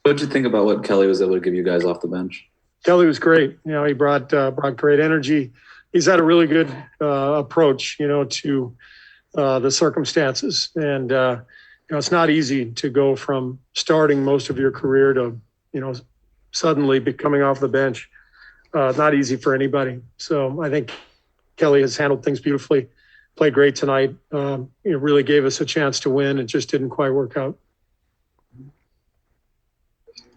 What did you think about what Kelly was able to give you guys off the bench? Kelly was great. He brought great energy. He's had a really good approach, to the circumstances. And, it's not easy to go from starting most of your career to, suddenly coming off the bench. Not easy for anybody. So I think Kelly has handled things beautifully, played great tonight. It really gave us a chance to win. It just didn't quite work out.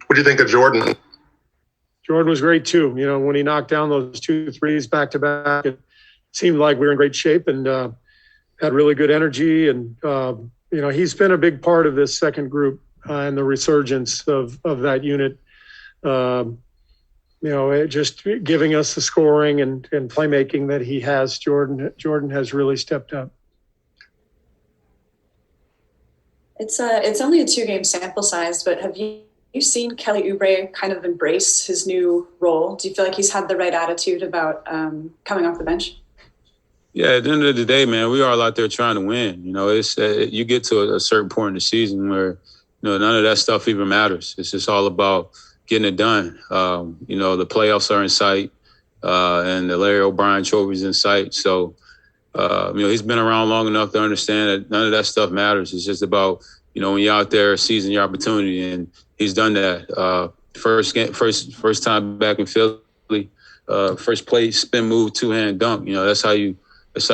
What do you think of Jordan? Jordan was great too. When he knocked down those 2 threes back to back, it seemed like we were in great shape and had really good energy. And, he's been a big part of this second group and the resurgence of that unit. Just giving us the scoring and playmaking that he has. Jordan has really stepped up. It's only a 2-game sample size, but have you seen Kelly Oubre kind of embrace his new role? Do you feel like he's had the right attitude about coming off the bench? Yeah, at the end of the day, man, we are all out there trying to win. It's you get to a certain point in the season where none of that stuff even matters. It's just all about getting it done. The playoffs are in sight, and the Larry O'Brien Trophy is in sight. So, he's been around long enough to understand that none of that stuff matters. It's just about when you're out there seizing your opportunity, and he's done that. First time back in Philly, first play, spin move, 2-hand dunk. That's how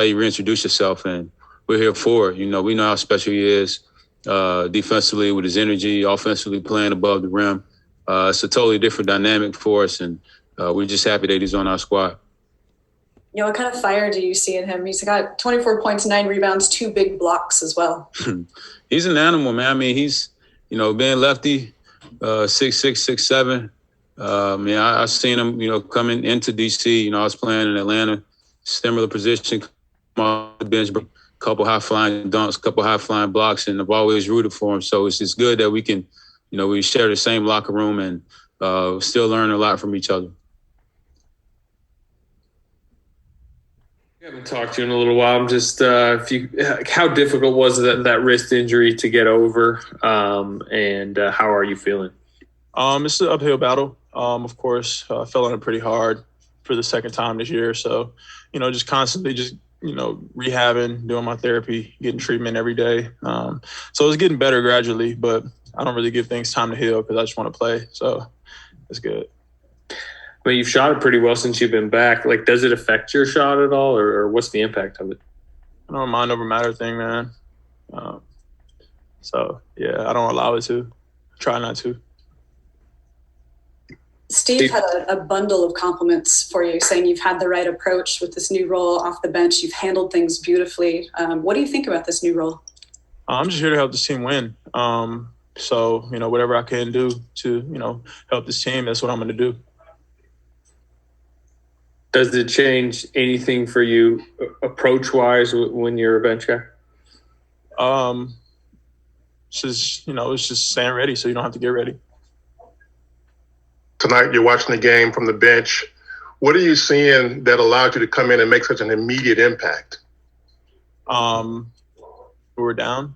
you reintroduce yourself, and we're here for it. We know how special he is defensively with his energy, offensively playing above the rim. It's a totally different dynamic for us, and we're just happy that he's on our squad. What kind of fire do you see in him? He's got 24 points, 9 rebounds, 2 big blocks as well. He's an animal, man. I mean, he's, being lefty, 6'6", 6'7". I've seen him, coming into D.C. I was playing in Atlanta, similar position, come off the bench, couple high-flying dunks, couple high-flying blocks, and I've always rooted for him. So it's just good that we can, we share the same locker room and still learn a lot from each other. We haven't talked to you in a little while. I'm just, how difficult was that wrist injury to get over, and how are you feeling? It's an uphill battle. Of course, I fell on it pretty hard for the second time this year. So, just constantly rehabbing, doing my therapy, getting treatment every day. So it's getting better gradually, but I don't really give things time to heal because I just want to play. So it's good. Well, you've shot it pretty well since you've been back. Like, does it affect your shot at all, or what's the impact of it? I don't mind over matter thing, man. So, yeah, I don't allow it to. Try not to. Steve had a bundle of compliments for you, saying you've had the right approach with this new role off the bench. You've handled things beautifully. What do you think about this new role? I'm just here to help this team win. So, whatever I can do to, help this team, that's what I'm going to do. Does it change anything for you approach-wise when you're a bench guy? It's just staying ready so you don't have to get ready. Tonight, you're watching the game from the bench. What are you seeing that allowed you to come in and make such an immediate impact? We were down.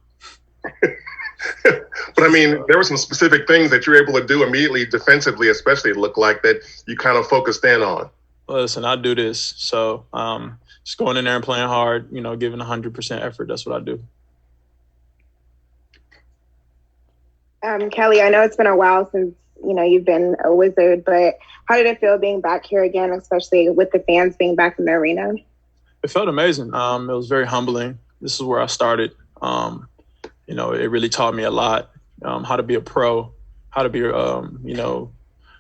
But, I mean, there were some specific things that you were able to do immediately defensively, especially, it looked like, that you kind of focused in on. Listen, I do this. So just going in there and playing hard, giving 100% effort. That's what I do. Kelly, I know it's been a while since, you've been a Wizard, but how did it feel being back here again, especially with the fans being back in the arena? It felt amazing. It was very humbling. This is where I started. It really taught me a lot, how to be a pro, how to be,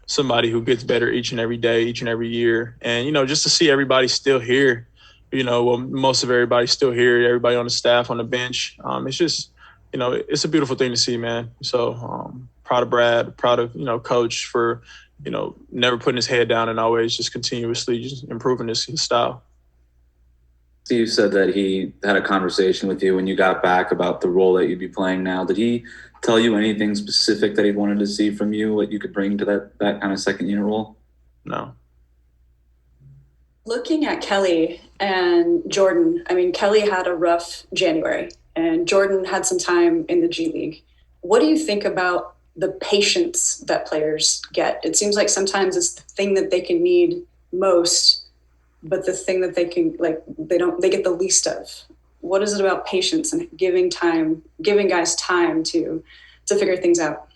somebody who gets better each and every day, each and every year. And, just to see everybody still here, most of everybody's still here, everybody on the staff, on the bench. It's just, it's a beautiful thing to see, man. So proud of Brad, proud of, Coach for, never putting his head down and always just continuously just improving his style. Steve said that he had a conversation with you when you got back about the role that you'd be playing now. Did he tell you anything specific that he wanted to see from you, what you could bring to that kind of second unit role? No. Looking at Kelly and Jordan, I mean, Kelly had a rough January and Jordan had some time in the G League. What do you think about the patience that players get. It seems like sometimes it's the thing that they can need most, but the thing that they can, like, they get the least of. What is it about patience and giving guys time to figure things out?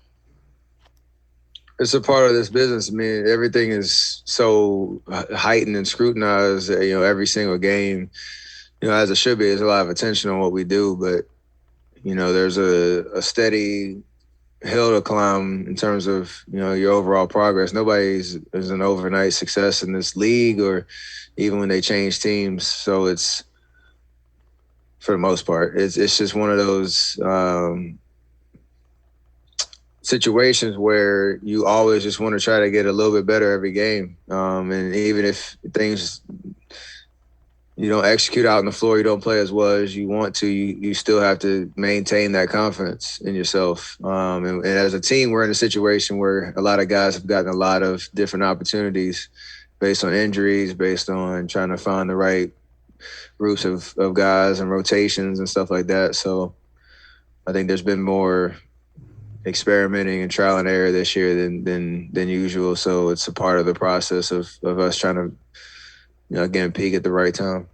It's a part of this business. I mean, everything is so heightened and scrutinized, every single game, as it should be. There's a lot of attention on what we do, but, there's a steady hill to climb in terms of, your overall progress. Nobody's is an overnight success in this league or even when they change teams. So it's, for the most part, it's just one of those situations where you always just want to try to get a little bit better every game. And even if things you don't execute out on the floor, you don't play as well as you want to, you still have to maintain that confidence in yourself. And as a team, we're in a situation where a lot of guys have gotten a lot of different opportunities based on injuries, based on trying to find the right groups of guys and rotations and stuff like that. So I think there's been more experimenting and trial and error this year than usual. So it's a part of the process of us trying to, again, peak at the right time.